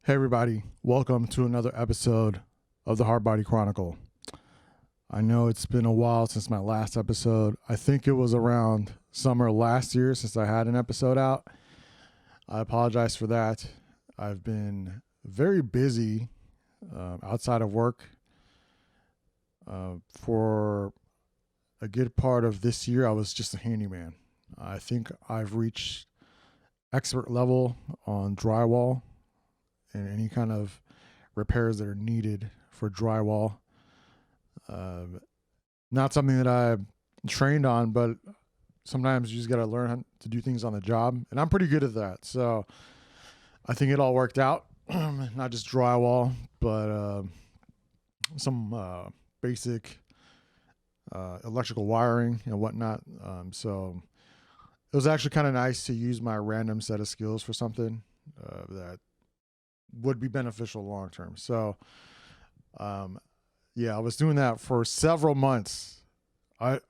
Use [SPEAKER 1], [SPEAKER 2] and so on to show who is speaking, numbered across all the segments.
[SPEAKER 1] Hey everybody, welcome to another episode of the HardBody Chronicle. I know it's been a while since my last episode. I think it was around summer last year since I had an episode out. I apologize for that. I've been very busy outside of work. For a good part of this year, I was just a handyman. I think I've reached expert level on drywall and any kind of repairs that are needed for drywall. Not something that I trained on, but sometimes you just got to learn how to do things on the job. And I'm pretty good at that. So I think it all worked out. Not just drywall, but some basic electrical wiring and whatnot. So it was actually kind of nice to use my random set of skills for something that would be beneficial long term. So, I was doing that for several months. I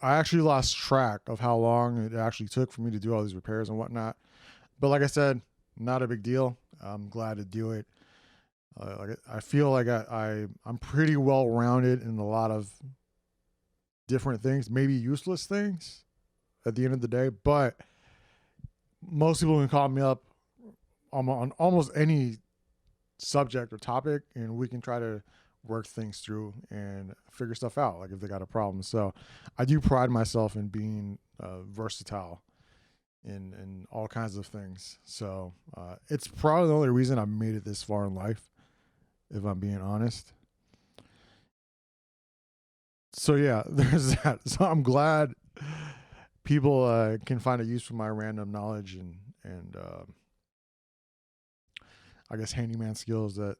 [SPEAKER 1] actually lost track of how long it actually took for me to do all these repairs and whatnot. But like I said, not a big deal. I'm glad to do it. I feel like I'm pretty well rounded in a lot of different things, maybe useless things at the end of the day. But most people can call me up on almost any subject or topic, and we can try to work things through and figure stuff out, like if they got a problem. So I do pride myself in being versatile in all kinds of things. So it's probably the only reason I've made it this far in life, if I'm being honest. So yeah, there's that. So I'm glad people can find a use for my random knowledge and I guess handyman skills that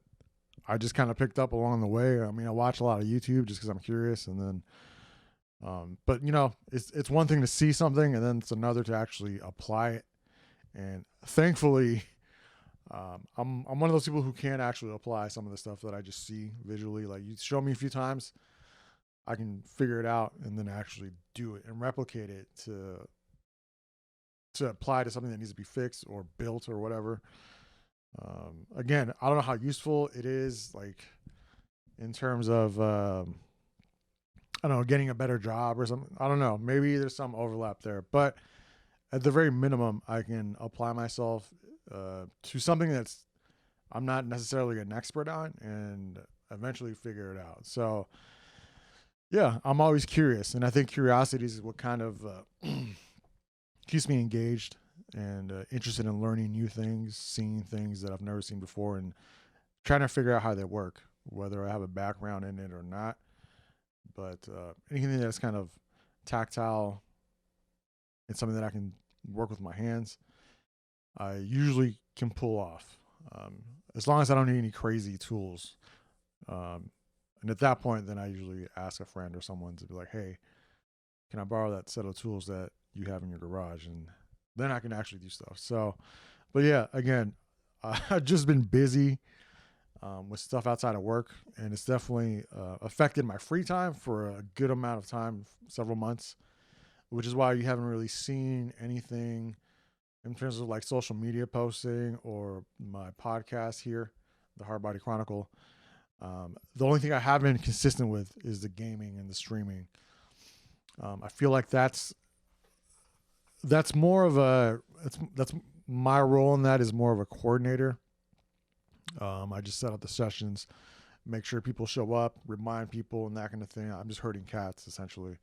[SPEAKER 1] I just kind of picked up along the way. I mean, I watch a lot of YouTube just because I'm curious, and then, but you know, it's one thing to see something, and then it's another to actually apply it. And thankfully, I'm one of those people who can actually apply some of the stuff that I just see visually. Like you show me a few times, I can figure it out and then actually do it and replicate it to apply to something that needs to be fixed or built or whatever. Again, I don't know how useful it is, like in terms of, I don't know, getting a better job or something. I don't know. Maybe there's some overlap there, but at the very minimum, I can apply myself to something that's I'm not necessarily an expert on and eventually figure it out. So yeah, I'm always curious. And I think curiosity is what kind of keeps me engaged and interested in learning new things, seeing things that I've never seen before, and trying to figure out how they work, whether I have a background in it or not. But anything that's kind of tactile and something that I can work with my hands, I usually can pull off, as long as I don't need any crazy tools. And at that point, then I usually ask a friend or someone to be like, hey, can I borrow that set of tools that you have in your garage? And then I can actually do stuff. So, but yeah, again, I've just been busy with stuff outside of work, and it's definitely affected my free time for a good amount of time, several months, which is why you haven't really seen anything in terms of like social media posting or my podcast here, the HardBody Chronicle. The only thing I have been consistent with is the gaming and the streaming. I feel like that's more of that's my role in that is more of a coordinator. I just set up the sessions, make sure people show up, remind people, and that kind of thing. I'm just herding cats essentially.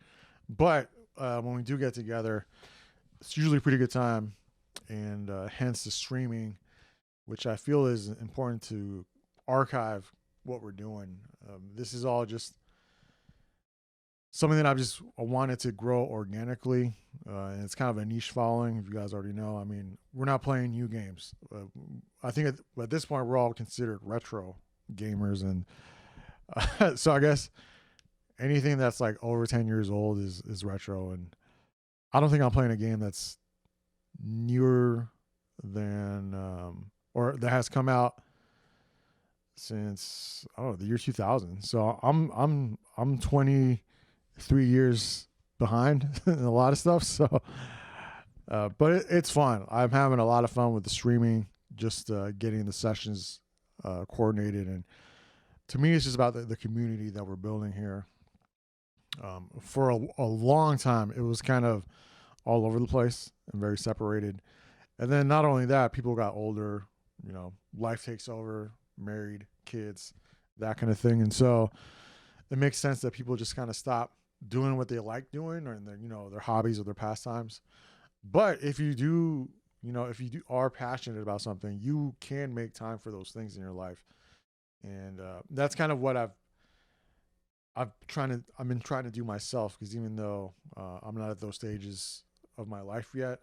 [SPEAKER 1] But when we do get together, it's usually a pretty good time, and hence the streaming, which I feel is important to archive what we're doing. This is all just something that I wanted to grow organically, and it's kind of a niche following. If you guys already know, I mean, we're not playing new games. I think at this point we're all considered retro gamers, and so I guess anything that's like over 10 years old is retro. And I don't think I'm playing a game that's newer than or that has come out since the year 2000. So I'm 23 years behind in a lot of stuff. So, but it's fun. I'm having a lot of fun with the streaming, just getting the sessions coordinated. And to me, it's just about the community that we're building here. For a long time, it was kind of all over the place and very separated. And then not only that, people got older, life takes over, married, kids, that kind of thing. And so it makes sense that people just kind of stop doing what they like doing, or their hobbies or their pastimes. But if you do, are passionate about something, you can make time for those things in your life. And that's kind of what I've been trying to do myself, because even though I'm not at those stages of my life yet,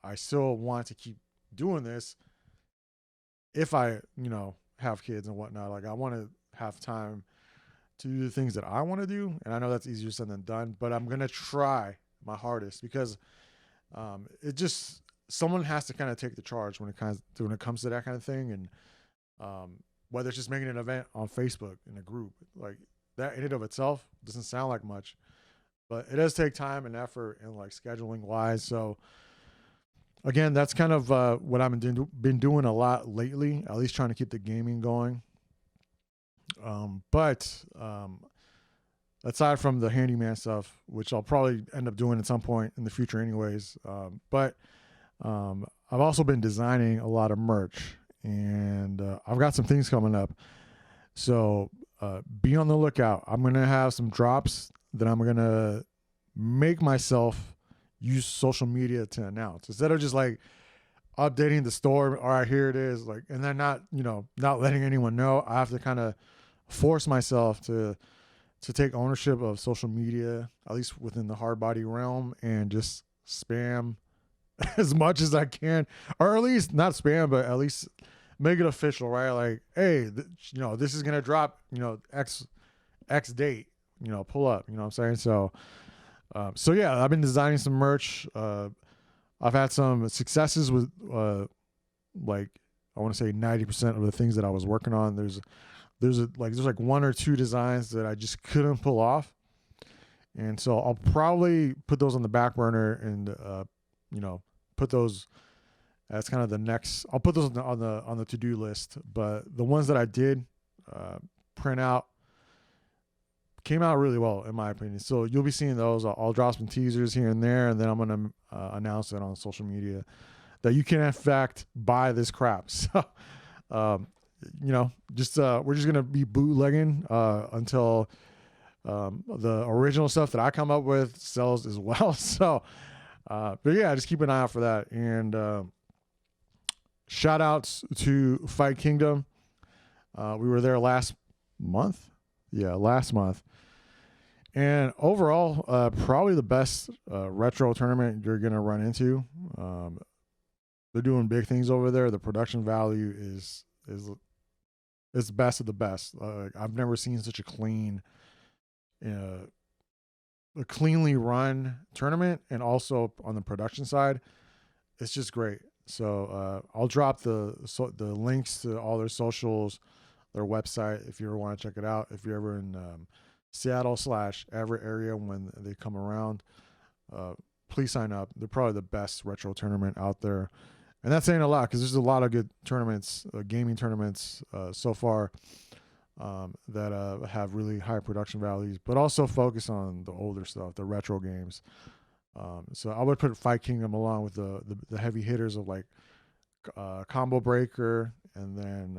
[SPEAKER 1] I still want to keep doing this. If I, have kids and whatnot, like I want to have time to do the things that I want to do. And I know that's easier said than done, but I'm going to try my hardest, because someone has to kind of take the charge when it comes to that kind of thing. And whether it's just making an event on Facebook in a group, like that in and of itself doesn't sound like much, but it does take time and effort and like scheduling wise. So again, that's kind of what I've been doing a lot lately, at least trying to keep the gaming going. But aside from the handyman stuff, which I'll probably end up doing at some point in the future anyways, but I've also been designing a lot of merch, and I've got some things coming up. So be on the lookout. I'm going to have some drops that I'm going to make myself use social media to announce, instead of just like updating the store. All right, here it is. Like, and then not letting anyone know. I have to kind of force myself to take ownership of social media, at least within the HardBody realm, and just spam as much as I can, or at least not spam, but at least make it official, right? Like, hey, this is going to drop, X date, pull up, what I'm saying? So yeah, I've been designing some merch. I've had some successes with, like, I want to say 90% of the things that I was working on. There's like one or two designs that I just couldn't pull off. And so I'll probably put those on the back burner and, put those as kind of the next, I'll put those on the to-do list. But the ones that I did, print out, came out really well, in my opinion. So you'll be seeing those. I'll drop some teasers here and there, and then I'm going to announce it on social media that you can, in fact, buy this crap. So, we're just going to be bootlegging until the original stuff that I come up with sells as well. So, but yeah, just keep an eye out for that. And shout outs to Fight Kingdom. We were there last month. Yeah, last month. And overall, probably the best retro tournament you're going to run into. They're doing big things over there. The production value is best of the best. I've never seen such a cleanly run tournament, and also on the production side, it's just great. So I'll drop the links to all their socials, their website, if you ever want to check it out. If you're ever in Seattle/Everett area when they come around, please sign up. They're probably the best retro tournament out there. And that's saying a lot, because there's a lot of good tournaments, gaming tournaments so far that have really high production values, but also focus on the older stuff, the retro games. So I would put Fight Kingdom along with the heavy hitters of like Combo Breaker, and then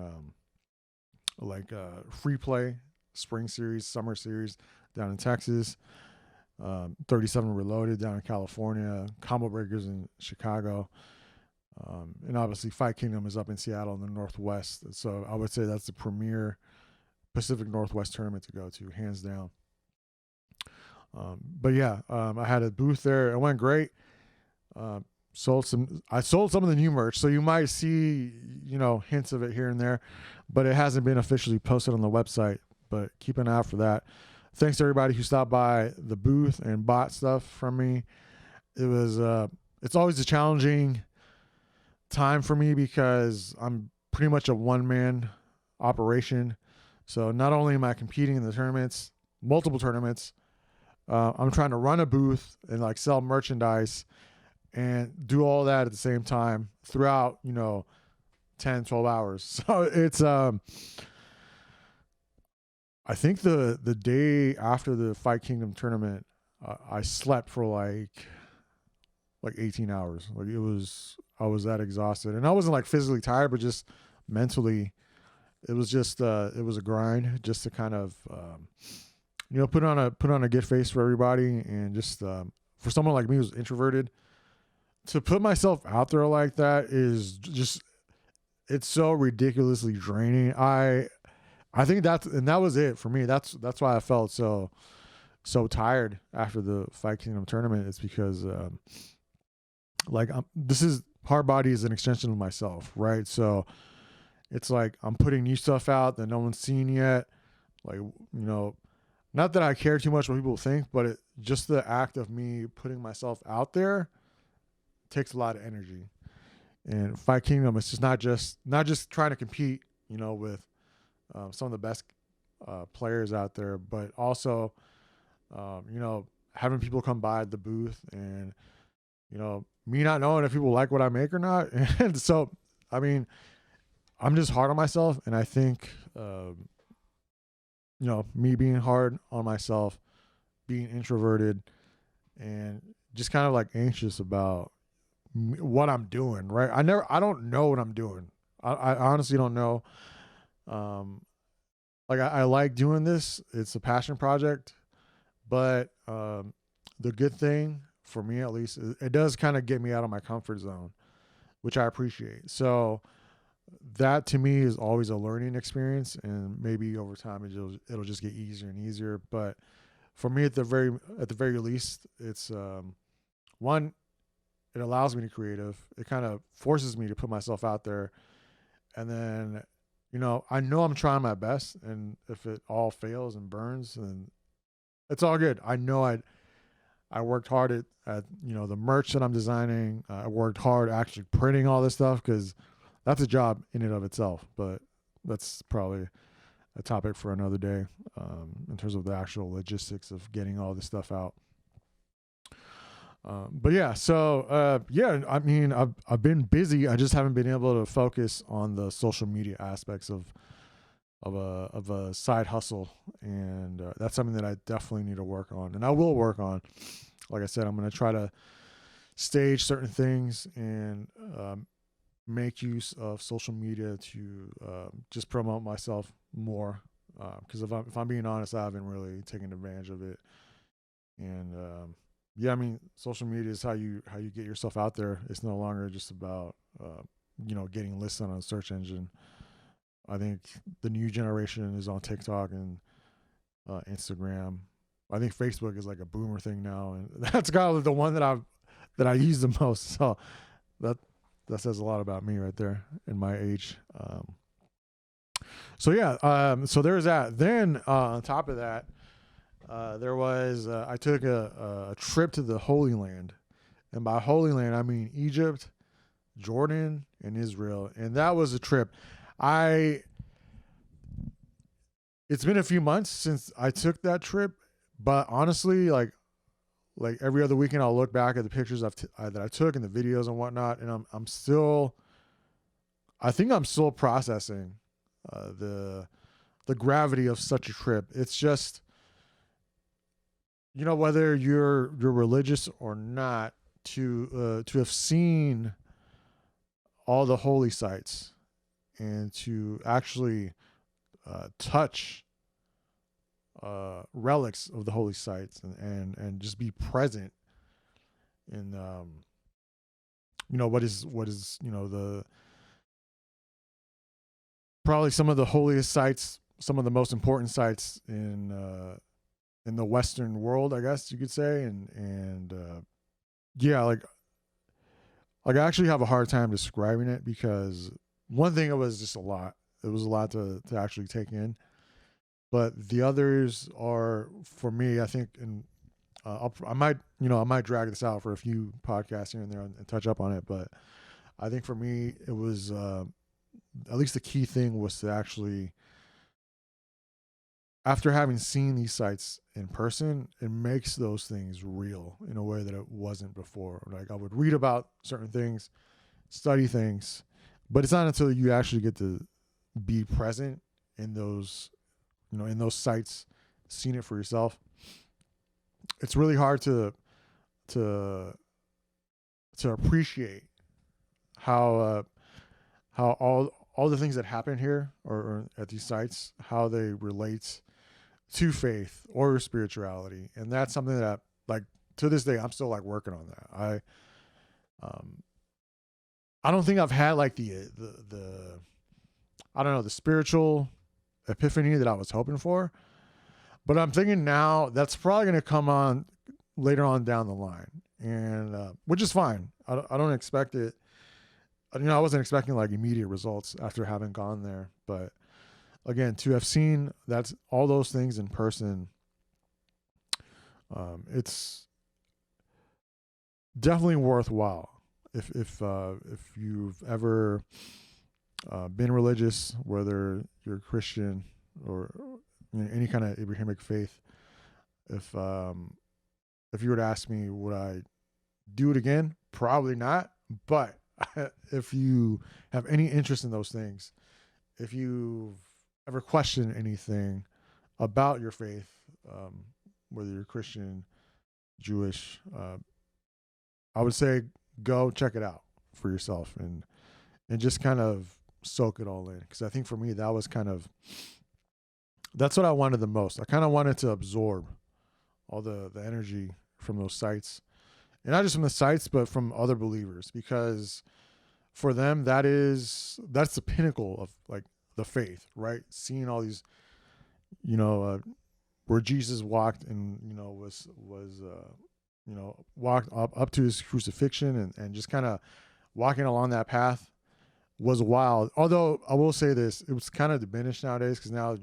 [SPEAKER 1] Free Play, Spring Series, Summer Series down in Texas, 37 Reloaded down in California, Combo Breakers in Chicago. And obviously Fight Kingdom is up in Seattle in the Northwest. So I would say that's the premier Pacific Northwest tournament to go to, hands down. But yeah, I had a booth there. It went great. I sold some of the new merch, so you might see, hints of it here and there, but it hasn't been officially posted on the website, but keep an eye out for that. Thanks to everybody who stopped by the booth and bought stuff from me. It's always a challenging time for me, because I'm pretty much a one-man operation. So not only am I competing in the tournaments, multiple tournaments, I'm trying to run a booth and like sell merchandise and do all that at the same time throughout, 10, 12 hours. So it's I think the day after the Fight Kingdom tournament, I slept for like 18 hours. Like I was that exhausted, and I wasn't like physically tired, but just mentally, it was a grind just to kind of, put on a good face for everybody. And just, for someone like me who's introverted, to put myself out there like that is just, it's so ridiculously draining. I think that was it for me. That's why I felt so tired after the Fight Kingdom tournament. It's because, this is HardBody is an extension of myself, right? So it's like I'm putting new stuff out that no one's seen yet. Like, not that I care too much what people think, but just the act of me putting myself out there takes a lot of energy. And Fight Kingdom, it's just not just trying to compete, with some of the best players out there, but also, having people come by the booth and, me not knowing if people like what I make or not. And so, I mean, I'm just hard on myself. And I think, me being hard on myself, being introverted, and just kind of like anxious about what I'm doing, right? I don't know what I'm doing. I honestly don't know. I like doing this. It's a passion project, but the good thing for me, at least, it does kind of get me out of my comfort zone, which I appreciate. So that to me is always a learning experience, and maybe over time it'll just get easier and easier. But for me, at the very least, it's one, it allows me to be creative. It kind of forces me to put myself out there, and then I know I'm trying my best, and if it all fails and burns, then it's all good. I know I worked hard at the merch that I'm designing. I worked hard actually printing all this stuff, because that's a job in and of itself. But that's probably a topic for another day, in terms of the actual logistics of getting all this stuff out. But yeah, so I mean, I've been busy. I just haven't been able to focus on the social media aspects of a side hustle, and that's something that I definitely need to work on, and I will work on. Like I said, I'm going to try to stage certain things and make use of social media to just promote myself more. Because if I'm being honest, I haven't really taken advantage of it. And I mean, social media is how you get yourself out there. It's no longer just about getting listed on a search engine. I think the new generation is on TikTok and Instagram. I think Facebook is like a boomer thing now, and that's kind of the one that I use the most. So that says a lot about me right there in my age. So there's that. Then on top of that, there was I took a trip to the Holy Land, and by Holy Land I mean Egypt, Jordan, and Israel, and that was a trip. It's been a few months since I took that trip, but honestly, like every other weekend, I'll look back at the pictures that I took and the videos and whatnot, and I think I'm still processing the gravity of such a trip. It's just, whether you're religious or not, to have seen all the holy sites and to actually touch relics of the holy sites and just be present in what is the probably some of the holiest sites, some of the most important sites in the Western world, I guess you could say. And I actually have a hard time describing it, because one thing, it was just a lot. It was a lot to actually take in. But the others are, for me, I think, and I might drag this out for a few podcasts here and there and touch up on it. But I think for me, it was, at least the key thing was to actually, after having seen these sites in person, it makes those things real in a way that it wasn't before. Like, I would read about certain things, study things, But it's not until you actually get to be present in those, in those sites, seeing it for yourself. It's really hard to appreciate how all the things that happen here or at these sites, how they relate to faith or spirituality. And that's something that, like, to this day, I'm still like working on that. I don't think I've had like the I don't know, the spiritual epiphany that I was hoping for, but I'm thinking now that's probably going to come on later on down the line, and which is fine. I don't expect it. I wasn't expecting like immediate results after having gone there, but again, to have seen that's all those things in person, it's definitely worthwhile. If you've ever been religious, whether you're Christian or any kind of Abrahamic faith, if you were to ask me, would I do it again? Probably not. But if you have any interest in those things, if you've ever questioned anything about your faith, whether you're Christian, Jewish, I would say go check it out for yourself and just kind of soak it all in. Because I think for me, that's what I wanted the most. I kind of wanted to absorb all the energy from those sites, and not just from the sites, but from other believers, because for them, that's the pinnacle of like the faith, right? Seeing all these, where Jesus walked and, was walked up to his crucifixion and just kind of walking along that path was wild. Although I will say this, it was kind of diminished nowadays because now,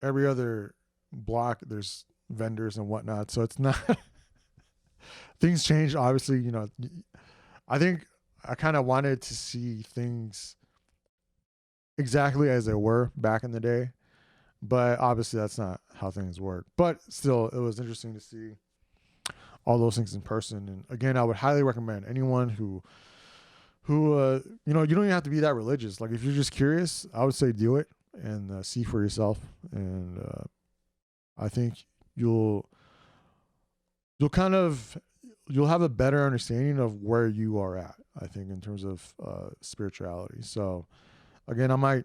[SPEAKER 1] every other block there's vendors and whatnot. So it's not, things change. Obviously, I think I kind of wanted to see things exactly as they were back in the day, but obviously that's not how things work. But still, it was interesting to see all those things in person. And again, I would highly recommend anyone who you don't even have to be that religious. Like if you're just curious, I would say do it and see for yourself. And I think you'll have a better understanding of where you are at, I think, in terms of spirituality. So again, I might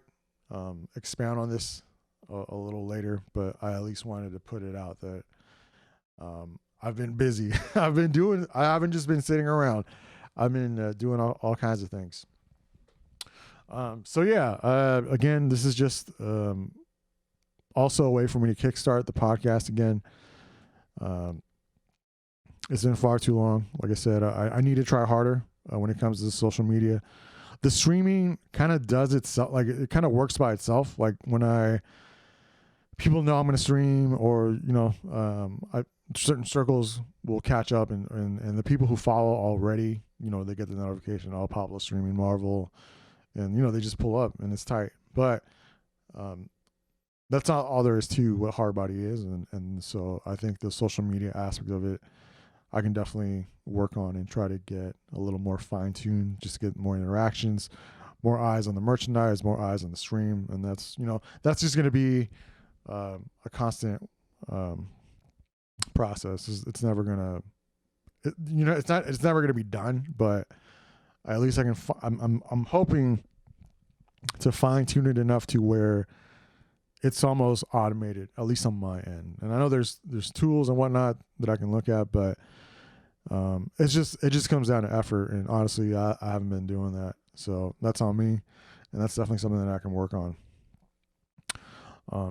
[SPEAKER 1] expound on this a little later, but I at least wanted to put it out that I've been busy. I haven't just been sitting around. I've been doing all kinds of things. So yeah, again, this is just also a way for me to kickstart the podcast again. It's been far too long. Like I said, I need to try harder when it comes to social media. The streaming kind of does itself, like it kind of works by itself. Like when people know I'm going to stream, or certain circles will catch up, and the people who follow already, they get the notification, oh, Pablo's streaming Marvel, and they just pull up and it's tight. But that's not all there is to what HardBody is, and so I think the social media aspect of it, I can definitely work on and try to get a little more fine-tuned, just get more interactions, more eyes on the merchandise, more eyes on the stream, and that's just going to be a constant process. It's never gonna, it's never gonna be done. But at least I can. I'm hoping to fine tune it enough to where it's almost automated, at least on my end. And I know there's tools and whatnot that I can look at, but it just comes down to effort. And honestly, I haven't been doing that, so that's on me, and that's definitely something that I can work on.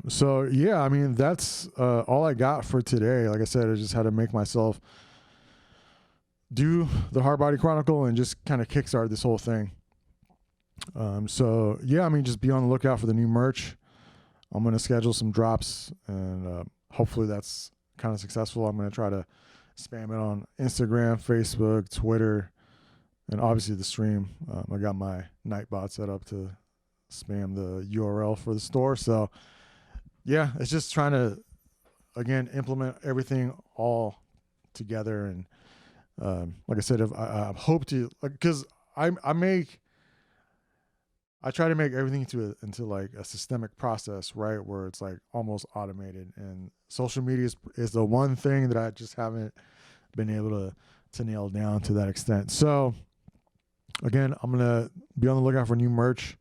[SPEAKER 1] So yeah, I mean, that's all I got for today. Like I said, I just had to make myself do the HardBody Chronicle and just kind of kickstart this whole thing. So yeah, I mean, just be on the lookout for the new merch. I'm going to schedule some drops, and hopefully that's kind of successful. I'm going to try to spam it on Instagram, Facebook, Twitter, and obviously the stream. I got my Nightbot set up to spam the URL for the store. So yeah, it's just trying to, again, implement everything all together. And like I said, if I hope to, because I make I try to make everything into like a systemic process, right? Where it's like almost automated. And social media is the one thing that I just haven't been able to nail down to that extent. So again, I'm gonna be on the lookout for new merch.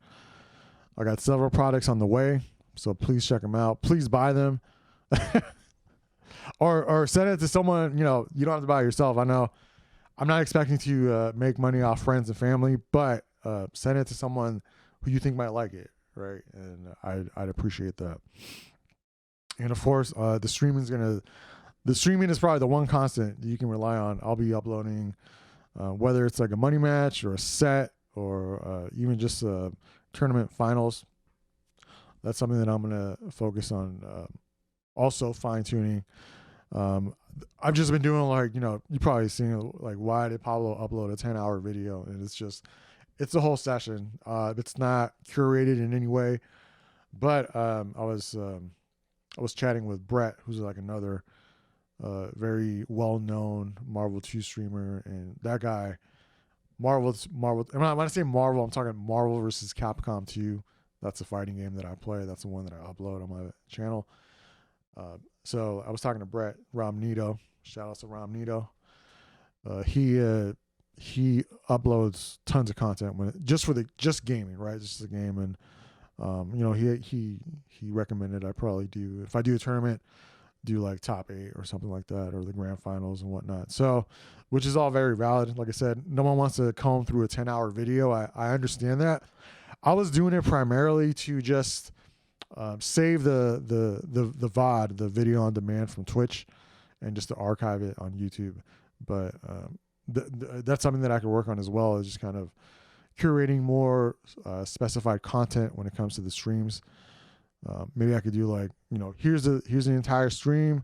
[SPEAKER 1] I got several products on the way, so please check them out. Please buy them, or send it to someone. You know, you don't have to buy it yourself. I know I'm not expecting to make money off friends and family, but send it to someone who you think might like it, right? And I'd appreciate that. And of course, the streaming is probably the one constant you can rely on. I'll be uploading, whether it's like a money match or a set or even just tournament finals. That's something that I'm gonna focus on. Also fine tuning. I've just been doing like, you know, you probably seen like, why did Pablo upload a 10-hour video? And it's a whole session. It's not curated in any way, but I was chatting with Brett, who's like another very well-known Marvel 2 streamer, and that guy, Marvel. When I say Marvel, I'm talking Marvel versus Capcom 2. That's a fighting game that I play. That's the one that I upload on my channel. So I was talking to Brett Romnito. Shout out to Romnito. He uploads tons of content just gaming, right? Just the game, and you know, he recommended I probably do, if I do a tournament, do like top 8 or something like that, or the grand finals and whatnot. So, which is all very valid. Like I said, no one wants to comb through a 10-hour video. I understand that. I was doing it primarily to just save the VOD, the video on demand from Twitch, and just to archive it on YouTube. But that's something that I could work on as well, is just kind of curating more specified content when it comes to the streams. Maybe I could do like, you know, here's the entire stream,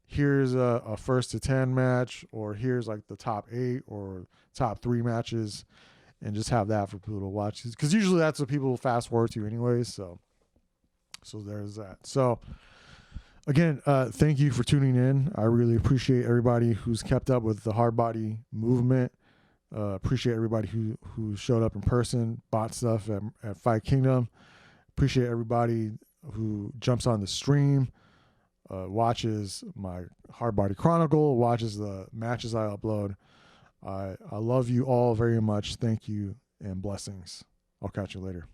[SPEAKER 1] here's a 1st to 10 match, or here's like the top 8 or top 3 matches, and just have that for people to watch, because usually that's what people fast forward to anyways. So there's that. So again, thank you for tuning in. I really appreciate everybody who's kept up with the HardBody movement. Appreciate everybody who showed up in person, bought stuff at Fight Kingdom. Appreciate everybody who jumps on the stream, watches my HardBody Chronicle, watches the matches I upload. I love you all very much. Thank you and blessings. I'll catch you later.